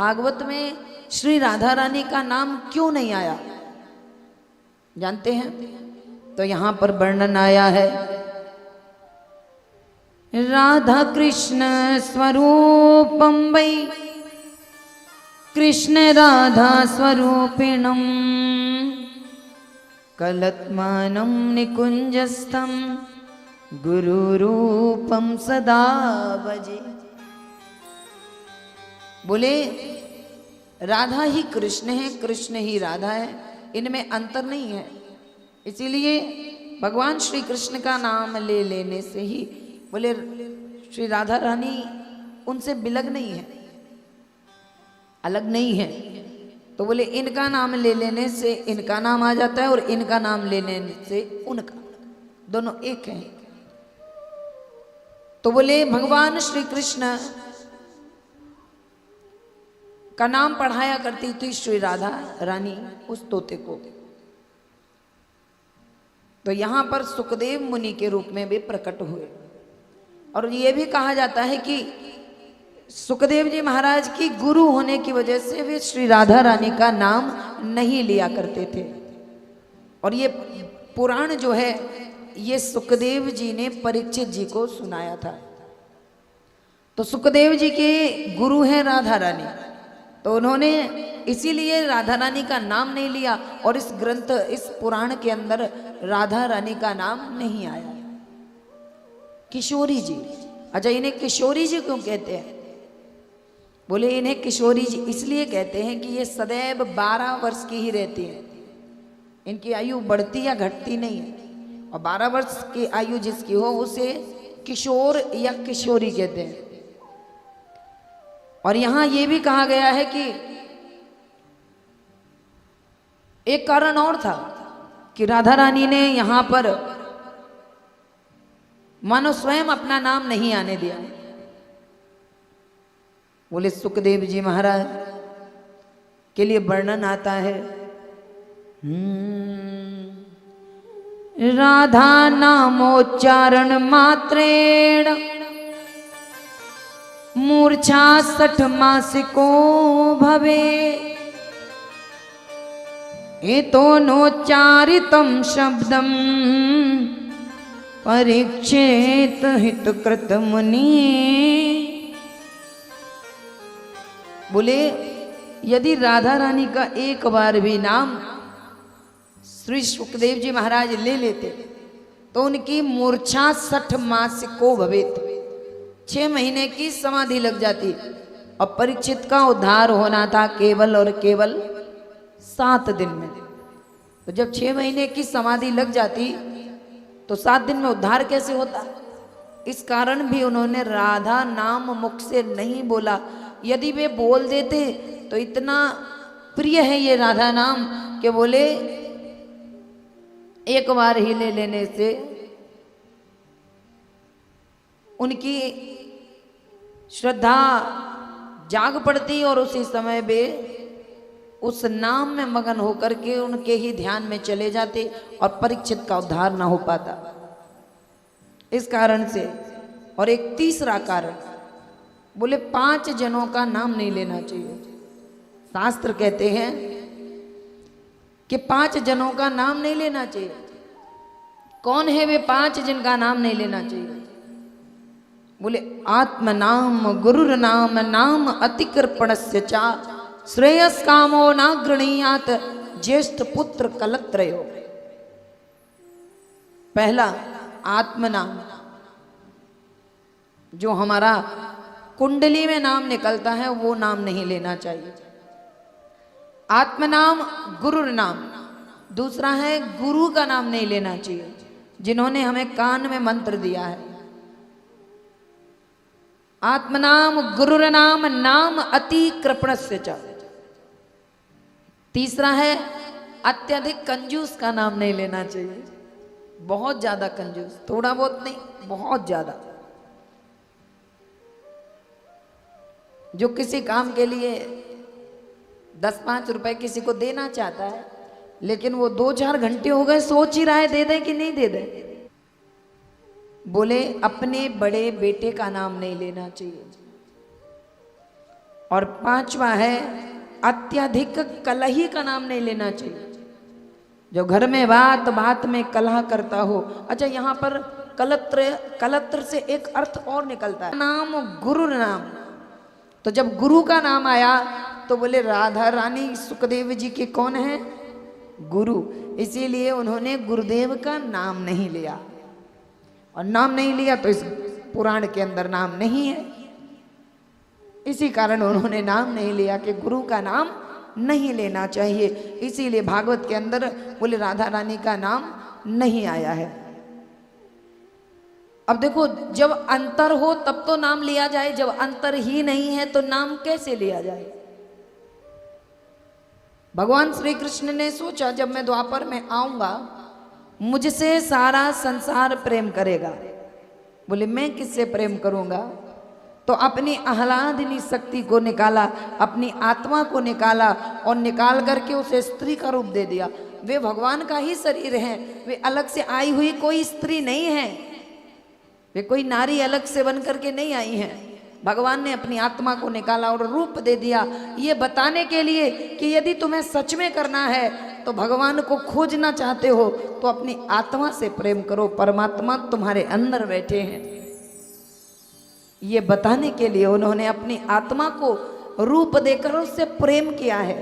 भागवत में श्री राधा रानी का नाम क्यों नहीं आया जानते हैं? तो यहां पर वर्णन आया है, राधा कृष्ण स्वरूपम वै कृष्ण राधा स्वरूपिणम कलत्मानं निकुंजस्थम गुरुरूपम सदा भजे। बोले राधा ही कृष्ण है, कृष्ण ही राधा है, इनमें अंतर नहीं है। इसीलिए भगवान श्री कृष्ण का नाम ले लेने से ही बोले श्री राधा रानी उनसे बिलग नहीं है, अलग नहीं है। तो बोले इनका नाम ले लेने से इनका नाम आ जाता है और इनका नाम ले लेने से उनका, दोनों एक हैं। तो बोले भगवान श्री कृष्ण का नाम पढ़ाया करती थी श्री राधा रानी उस तोते को। तो यहां पर सुखदेव मुनि के रूप में भी प्रकट हुए। और ये भी कहा जाता है कि सुखदेव जी महाराज की गुरु होने की वजह से वे श्री राधा रानी का नाम नहीं लिया करते थे। और ये पुराण जो है ये सुखदेव जी ने परीक्षित जी को सुनाया था। तो सुखदेव जी के गुरु हैं राधा रानी, तो उन्होंने इसीलिए राधा रानी का नाम नहीं लिया और इस ग्रंथ इस पुराण के अंदर राधा रानी का नाम नहीं आया। किशोरी जी, अच्छा इन्हें किशोरी जी क्यों कहते हैं? बोले इन्हें किशोरी जी इसलिए कहते हैं कि ये सदैव 12 वर्ष की ही रहती हैं, इनकी आयु बढ़ती या घटती नहीं है। और 12 वर्ष की आयु जिसकी हो उसे किशोर या किशोरी कहते हैं। और यहां यह भी कहा गया है कि एक कारण और था कि राधा रानी ने यहां पर मानो स्वयं अपना नाम नहीं आने दिया। बोले सुखदेव जी महाराज के लिए वर्णन आता है, राधा नामोच्चारण मात्रेण मूर्छा 60 मासिको भवे एतो नोच्चारितं शब्दम परीक्षेत हितकृत मुनि। बोले यदि राधा रानी का एक बार भी नाम श्री सुखदेव जी महाराज ले लेते तो उनकी मूर्छा 60 मासिको भवेत, 6 महीने की समाधि लग जाती। और परीक्षित का उद्धार होना था केवल और केवल 7 दिन में। तो जब 6 महीने की समाधि लग जाती तो 7 दिन में उद्धार कैसे होता? इस कारण भी उन्होंने राधा नाम मुख से नहीं बोला। यदि वे बोल देते तो इतना प्रिय है ये राधा नाम कि बोले एक बार ही ले लेने से उनकी श्रद्धा जाग पड़ती और उसी समय वे उस नाम में मगन होकर के उनके ही ध्यान में चले जाते और परीक्षित का उद्धार ना हो पाता। इस कारण से। और एक तीसरा कारण, बोले 5 जनों का नाम नहीं लेना चाहिए। शास्त्र कहते हैं कि 5 जनों का नाम नहीं लेना चाहिए। कौन है वे 5 जिनका नाम नहीं लेना चाहिए? बोले आत्म नाम गुरुर नाम नाम अतिकृपणस्य चा श्रेयस कामो ना गृणीयात ज्येष्ठ पुत्र कलत्रयो। पहला आत्म नाम, जो हमारा कुंडली में नाम निकलता है वो नाम नहीं लेना चाहिए। आत्म नाम गुरुर नाम, दूसरा है गुरु का नाम नहीं लेना चाहिए जिन्होंने हमें कान में मंत्र दिया है। आत्मनाम गुरुर नाम नाम अति कृपणस्य च। तीसरा है अत्यधिक कंजूस का नाम नहीं लेना चाहिए। बहुत ज्यादा कंजूस, थोड़ा बहुत नहीं, बहुत ज्यादा। जो किसी काम के लिए 10-5 रुपए किसी को देना चाहता है लेकिन वो 2-4 घंटे हो गए सोच ही रहा है दे दे कि नहीं दे दे। बोले अपने बड़े बेटे का नाम नहीं लेना चाहिए और पांचवा है अत्यधिक कलही का नाम नहीं लेना चाहिए। जो घर में बात बात में कलह करता हो। अच्छा, यहाँ पर कलत्र से एक अर्थ और निकलता है, नाम गुरु नाम। तो जब गुरु का नाम आया तो बोले राधा रानी सुखदेव जी के कौन है? गुरु। इसीलिए उन्होंने गुरुदेव का नाम नहीं लिया, और नाम नहीं लिया तो इस पुराण के अंदर नाम नहीं है। इसी कारण उन्होंने नाम नहीं लिया कि गुरु का नाम नहीं लेना चाहिए। इसीलिए भागवत के अंदर बोले राधा रानी का नाम नहीं आया है। अब देखो, जब अंतर हो तब तो नाम लिया जाए, जब अंतर ही नहीं है तो नाम कैसे लिया जाए? भगवान श्री कृष्ण ने सोचा जब मैं द्वापर में आऊंगा मुझसे सारा संसार प्रेम करेगा। बोले मैं किससे प्रेम करूंगा? तो अपनी आह्लादिनी शक्ति को निकाला, अपनी आत्मा को निकाला, और निकाल करके उसे स्त्री का रूप दे दिया। वे भगवान का ही शरीर हैं, वे अलग से आई हुई कोई स्त्री नहीं है, वे कोई नारी अलग से बन करके नहीं आई हैं। भगवान ने अपनी आत्मा को निकाला और रूप दे दिया, ये बताने के लिए कि यदि तुम्हें सच में करना है तो भगवान को खोजना चाहते हो तो अपनी आत्मा से प्रेम करो, परमात्मा तुम्हारे अंदर बैठे हैं। ये बताने के लिए उन्होंने अपनी आत्मा को रूप देकर उससे प्रेम किया है।